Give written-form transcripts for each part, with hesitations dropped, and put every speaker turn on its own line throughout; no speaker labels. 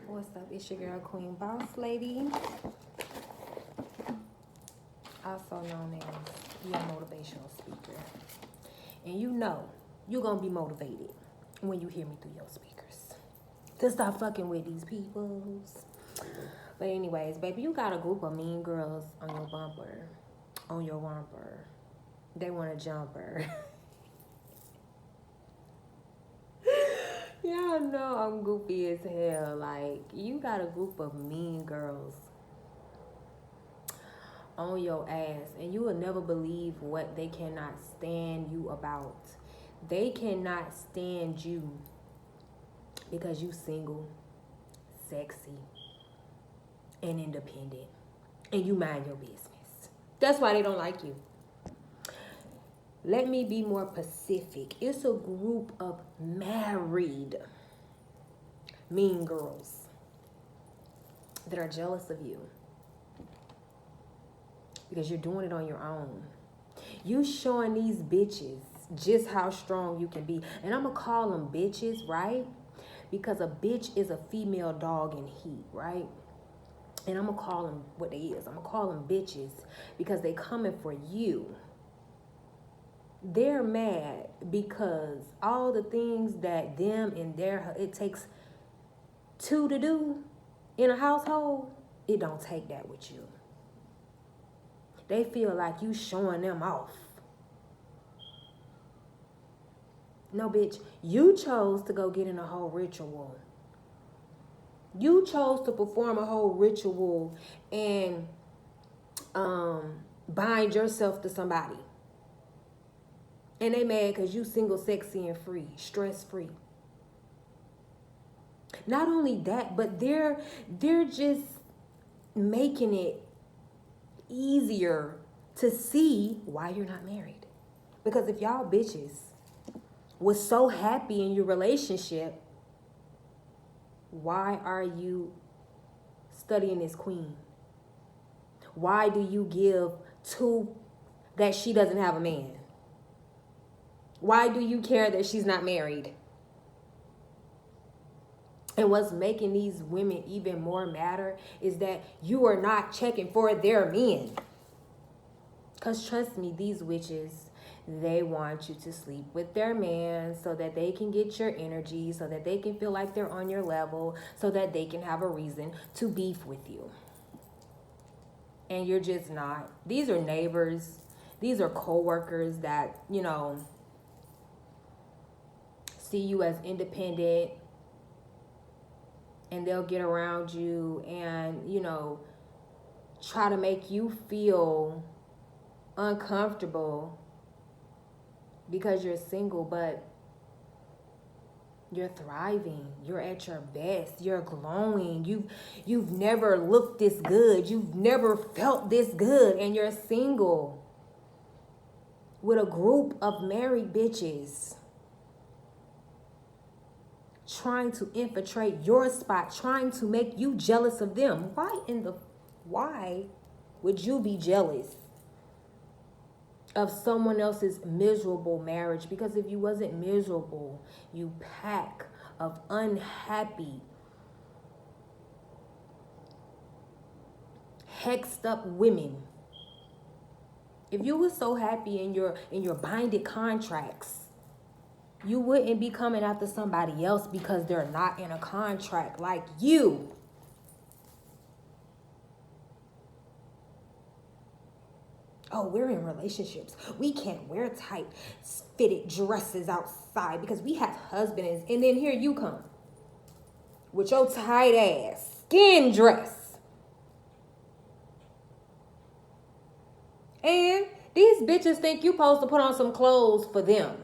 What's up? It's your girl, Queen Boss Lady, also known as your motivational speaker. And you know you're going to be motivated when you hear me through your speakers to stop fucking with these peoples. But anyways, baby, you got a group of mean girls on your bumper, on your bumper. They want a jumper. Y'all know I'm goofy as hell. Like, you got a group of mean girls on your ass, and you will never believe what they cannot stand you about. They cannot stand you because you single, sexy, and independent, and you mind your business. That's why they don't like you. Let me be more specific. It's a group of married mean girls that are jealous of you because you're doing it on your own. You showing these bitches just how strong you can be. And I'm going to call them bitches, right? Because a bitch is a female dog in heat, right? And I'm going to call them what they is. I'm going to call them bitches because they coming for you. They're mad because all the things that them and it takes two to do in a household, it don't take that with you. They feel like you showing them off. No, bitch, you chose to go get in a whole ritual. You chose to perform a whole ritual and bind yourself to somebody. And they mad because you single, sexy, and free, stress-free. Not only that, but they're just making it easier to see why you're not married. Because if y'all bitches was so happy in your relationship, why are you studying this queen? Why do you give to that she doesn't have a man? Why do you care that she's not married? And what's making these women even more madder is that you are not checking for their men. Because trust me, these witches, they want you to sleep with their man so that they can get your energy, so that they can feel like they're on your level, so that they can have a reason to beef with you. And you're just not. These are neighbors. These are co-workers that, see you as independent, and they'll get around you and, try to make you feel uncomfortable because you're single, but you're thriving. You're at your best. You're glowing. You've never looked this good. You've never felt this good, and you're single with a group of married bitches trying to infiltrate your spot, trying to make you jealous of them. Why would you be jealous of someone else's miserable marriage? Because if you wasn't miserable, you pack of unhappy, hexed up women. If you were so happy in your binded contracts, you wouldn't be coming after somebody else because they're not in a contract like you. Oh, we're in relationships. We can't wear tight fitted dresses outside because we have husbands. And then here you come with your tight ass skin dress. And these bitches think you supposed to put on some clothes for them.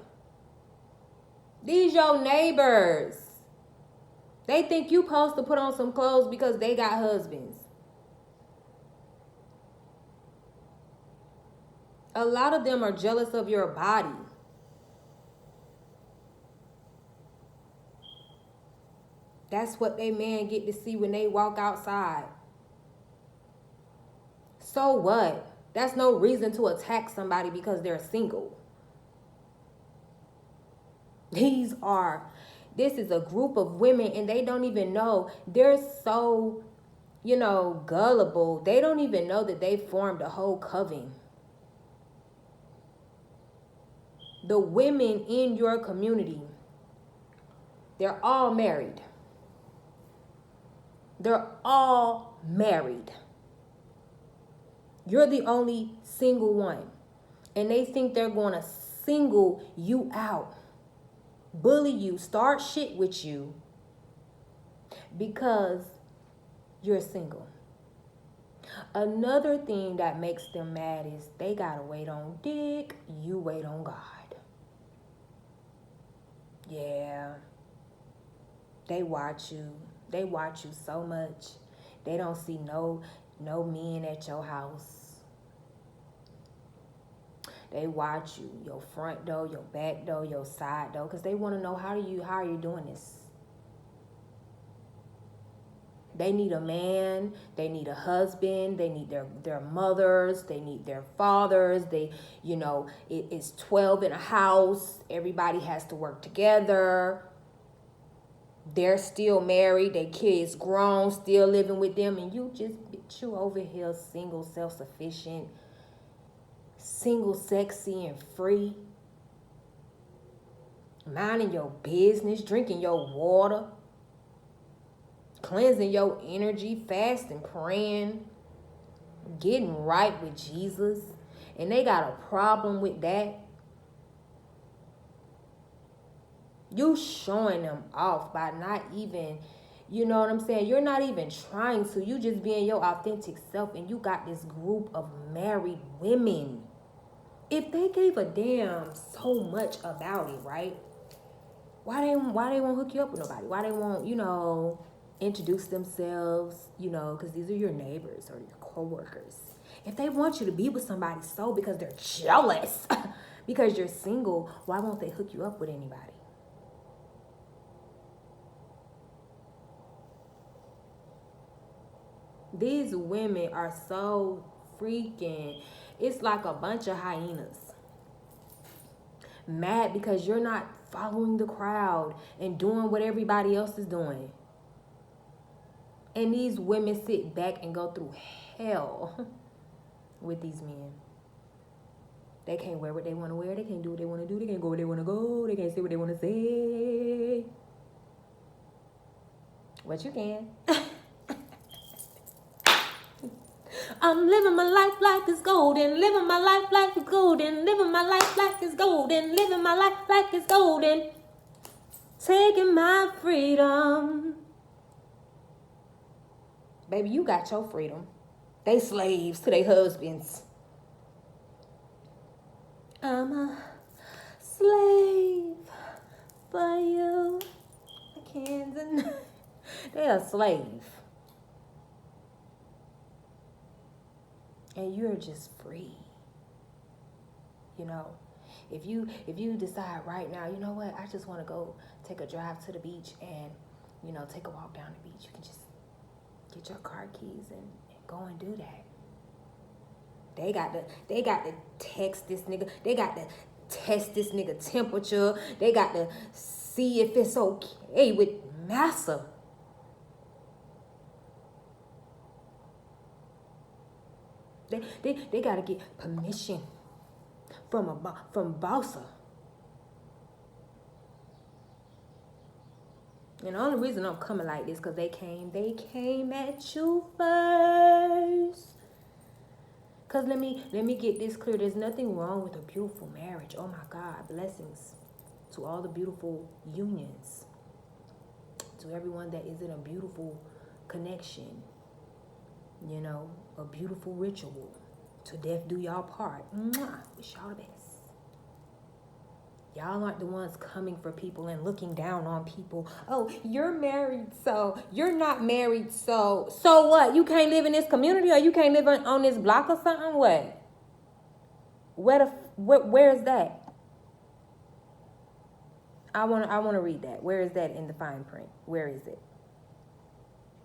These your neighbors. They think you supposed to put on some clothes because they got husbands. A lot of them are jealous of your body. That's what they man get to see when they walk outside. So what? That's no reason to attack somebody because they're single. These are This is a group of women and they don't even know. They're so, gullible. They don't even know that they formed a whole coven. The women in your community, they're all married. They're all married. You're the only single one. And they think they're going to single you out, bully you, start shit with you because you're single. Another thing that makes them mad is they got to wait on dick, you wait on God. Yeah. They watch you. They watch you so much. They don't see no men at your house. They watch you, your front door, your back door, your side door, because they want to know how are you doing this? They need a man, they need a husband, they need their mothers, they need their fathers. It's 12 in a house. Everybody has to work together. They're still married, their kids grown, still living with them, and you over here single, self-sufficient, single, sexy, and free, minding your business, drinking your water, cleansing your energy, fasting, praying, getting right with Jesus, and they got a problem with that. You showing them off by not even, you know what I'm saying? You're not even trying to. You just being your authentic self, and you got this group of married women. If they gave a damn so much about it, right? Why they won't hook you up with nobody? Why they won't, introduce themselves, because these are your neighbors or your coworkers. If they want you to be with somebody because they're jealous because you're single, why won't they hook you up with anybody? These women are so freaking, it's like a bunch of hyenas. Mad because you're not following the crowd and doing what everybody else is doing. And these women sit back and go through hell with these men. They can't wear what they want to wear. They can't do what they want to do. They can't go where they want to go. They can't say what they want to say. But you can. I'm living my life like it's golden. Living my life like it's golden. Living my life like it's golden. Living my life like it's golden. Taking my freedom. Baby, you got your freedom. They slaves to their husbands. I'm a slave for you. I can't deny. They're a slave. And you're just free. If you decide right now, you know what, I just want to go take a drive to the beach and, take a walk down the beach. You can just get your car keys and go and do that. They got to text this nigga. They got to test this nigga temperature. They got to see if it's okay with massa. They got to get permission from Bossa. And the only reason I'm coming like this because they came at you first. Because let me get this clear. There's nothing wrong with a beautiful marriage. Oh my God, blessings to all the beautiful unions. To everyone that is in a beautiful connection. A beautiful ritual. To death do y'all part. Mwah. Wish y'all the best. Y'all aren't the ones coming for people and looking down on people. Oh, you're married, so you're not married, so what? You can't live in this community, or you can't live on this block or something? What? Where is that? I want to read that. Where is that in the fine print? Where is it?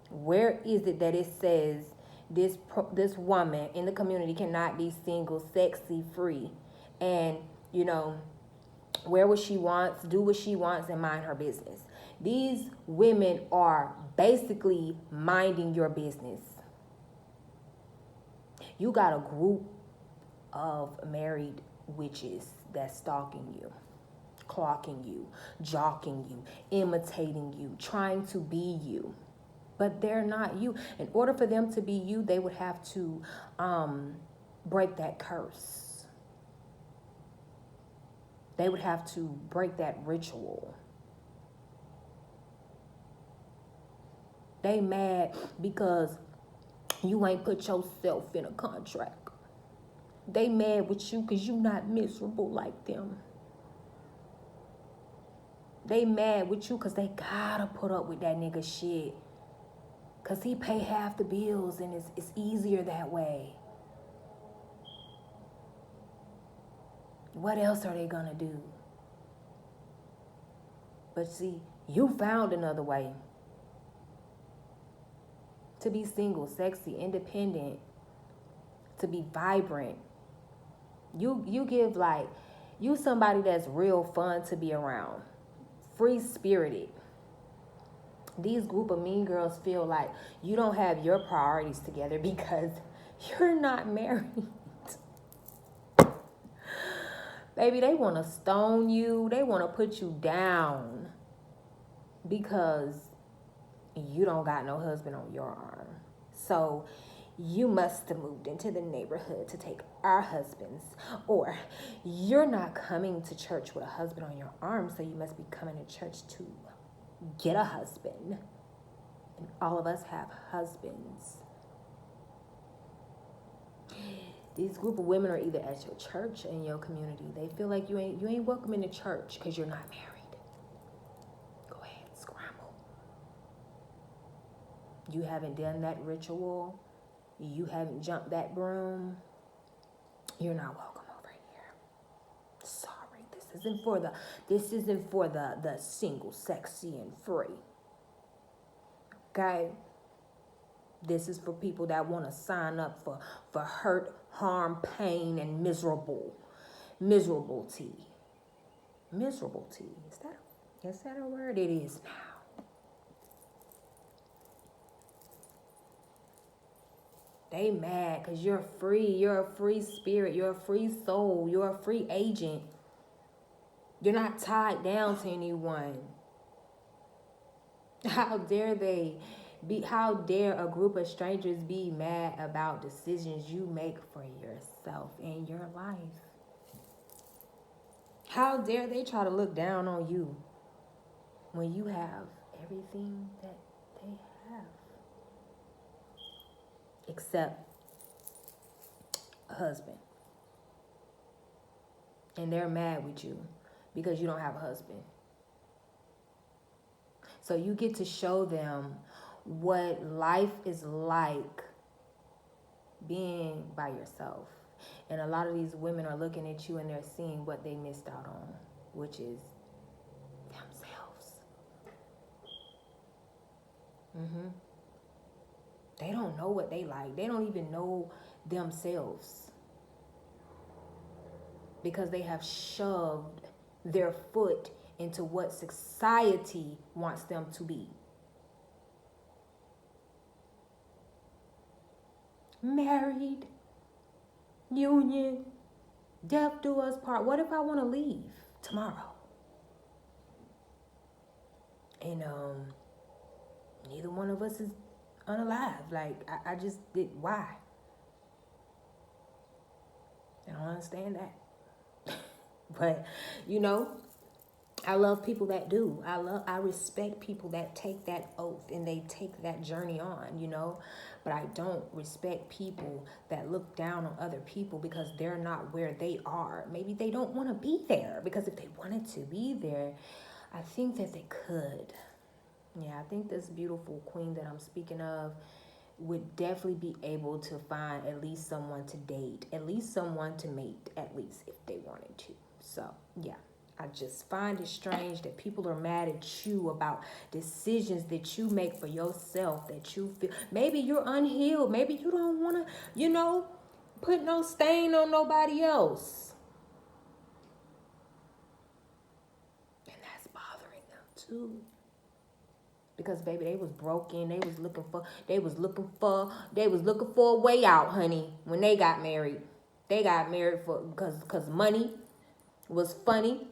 Where is it that it says this woman in the community cannot be single, sexy, free, and wear what she wants, do what she wants, and mind her business? These women are basically minding your business. You got a group of married witches that's stalking you, clocking you, jocking you, imitating you, trying to be you. But they're not you. In order for them to be you, they would have to break that curse. They would have to break that ritual. They mad because you ain't put yourself in a contract. They mad with you because you not miserable like them. They mad with you because they gotta put up with that nigga shit. Because he pay half the bills and it's easier that way. What else are they gonna do? But see, you found another way to be single, sexy, independent, to be vibrant. You give like, you somebody that's real fun to be around. Free-spirited. These group of mean girls feel like you don't have your priorities together because you're not married. Baby, they want to stone you. They want to put you down because you don't got no husband on your arm. So you must have moved into the neighborhood to take our husbands. Or you're not coming to church with a husband on your arm, so you must be coming to church to get a husband. And all of us have husbands. These group of women are either at your church or in your community. They feel like you ain't welcome in the church because you're not married. Go ahead, scramble. You haven't done that ritual. You haven't jumped that broom. You're not welcome over here. Sorry, this isn't for the single, sexy, and free. Okay? This is for people that want to sign up for hurt, harm, pain, and miserable tea. Miserable tea. Is that a word? It is now. They mad because you're free. You're a free spirit. You're a free soul. You're a free agent. You're not tied down to anyone. How dare a group of strangers be mad about decisions you make for yourself in your life? How dare they try to look down on you when you have everything that they have? Except a husband. And they're mad with you because you don't have a husband. So you get to show them what life is like being by yourself. And a lot of these women are looking at you and they're seeing what they missed out on, which is themselves. They don't know what they like. They don't even know themselves because they have shoved their foot into what society wants them to be. Married, union, death do us part. What if I want to leave tomorrow? And neither one of us is unalive. Like, I just did. Why? I don't understand that. But, I love people that do. I respect people that take that oath and they take that journey on, But I don't respect people that look down on other people because they're not where they are. Maybe they don't want to be there, because if they wanted to be there, I think that they could. Yeah, I think this beautiful queen that I'm speaking of would definitely be able to find at least someone to date, at least someone to mate, at least if they wanted to. So, yeah. I just find it strange that people are mad at you about decisions that you make for yourself, that you feel. Maybe you're unhealed. Maybe you don't want to, put no stain on nobody else. And that's bothering them too. Because baby, they was broken. They was looking for a way out, honey, when they got married. They got married for because money was funny.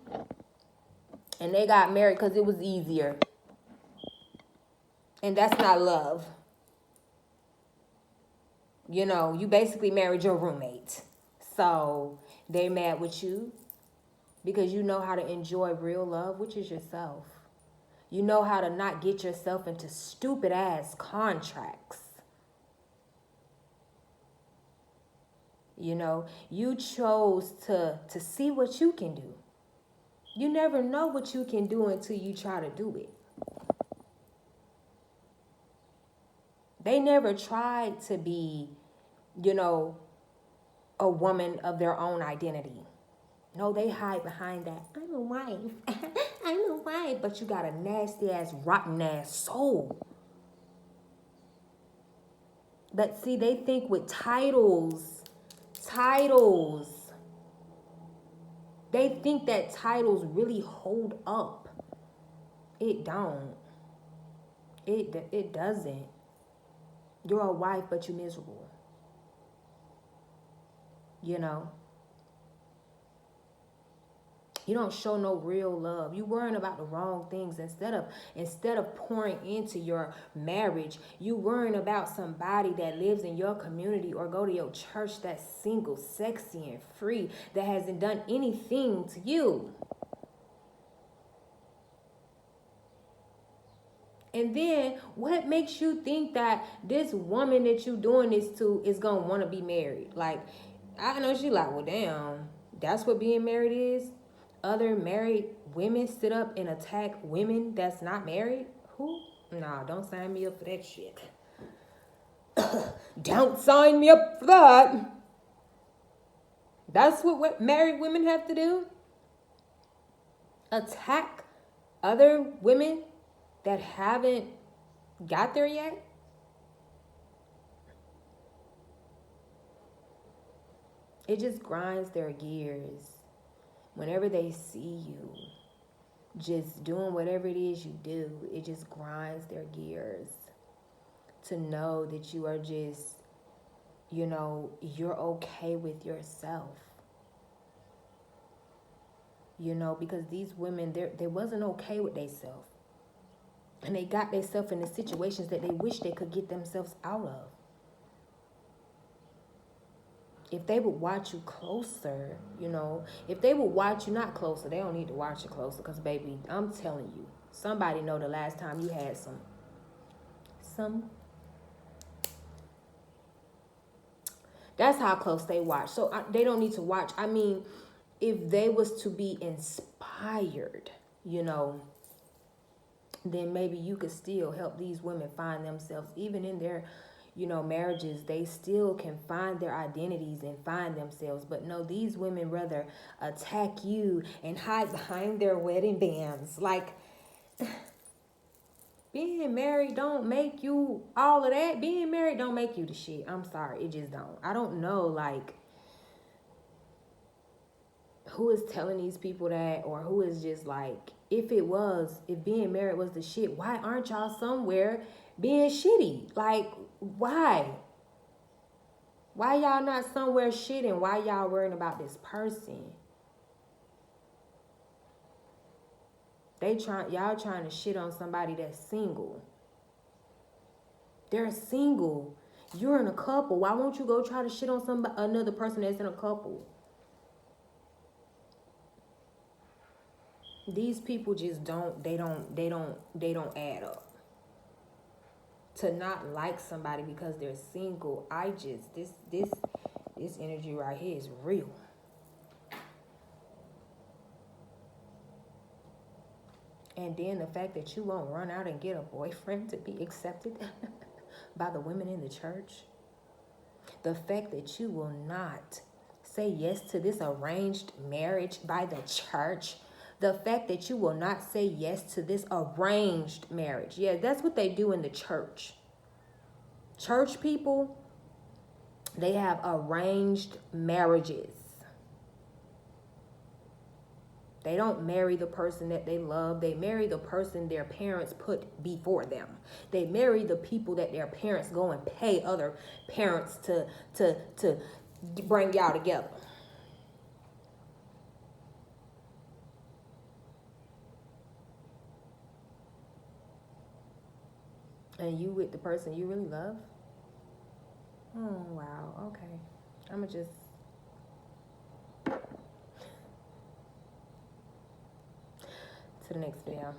And they got married because it was easier. And that's not love. You know, you basically married your roommate. So they mad with you because you know how to enjoy real love, which is yourself. You know how to not get yourself into stupid ass contracts. You know, you chose to see what you can do. You never know what you can do until you try to do it. They never tried to be, you know, a woman of their own identity. No, they hide behind that. I'm a wife. I'm a wife. But you got a nasty ass, rotten ass soul. But see, they think with titles. They think that titles really hold up. It don't. It doesn't. You're a wife, but you're miserable. You know? You don't show no real love. You worrying about the wrong things. Instead of pouring into your marriage, you worrying about somebody that lives in your community or go to your church that's single, sexy, and free, that hasn't done anything to you. And then what makes you think that this woman that you doing this to is gonna want to be married? Like, I know she like, well, damn, that's what being married is. Other married women sit up and attack women that's not married. Who? Nah, don't sign me up for that shit. Don't sign me up for that. That's what married women have to do. Attack other women that haven't got there yet. It just grinds their gears whenever they see you just doing whatever it is you do. It just grinds their gears to know that you are just, you know, you're okay with yourself. You know, because these women, they wasn't okay with themselves. And they got themselves in the situations that they wish they could get themselves out of. If they would watch you closer, you know, if they would watch you not closer, they don't need to watch you closer. Because, baby, I'm telling you, somebody know the last time you had some. That's how close they watch. So they don't need to watch. I mean, if they was to be inspired, you know, then maybe you could still help these women find themselves, even in their, you know, marriages. They still can find their identities and find themselves. But no, these women rather attack you and hide behind their wedding bands. Like, being married don't make you all of that. Being married don't make you the shit. I'm sorry, it just don't. I don't know, like, who is telling these people that, or who is just like, if being married was the shit, why aren't y'all somewhere being shitty? Like, why? Why y'all not somewhere shitting? Why y'all worrying about this person? Y'all trying to shit on somebody that's single. They're single. You're in a couple. Why won't you go try to shit on another person that's in a couple? These people just don't add up. To not like somebody because they're single, this energy right here is real. And then the fact that you won't run out and get a boyfriend to be accepted by the women in the church. The fact that you will not say yes to this arranged marriage by the church. The fact that you will not say yes to this arranged marriage. Yeah, that's what they do in the church. Church people, they have arranged marriages. They don't marry the person that they love. They marry the person their parents put before them. They marry the people that their parents go and pay other parents to bring y'all together. And you with the person you really love? Oh, wow. Okay. I'm going to just... to the next video.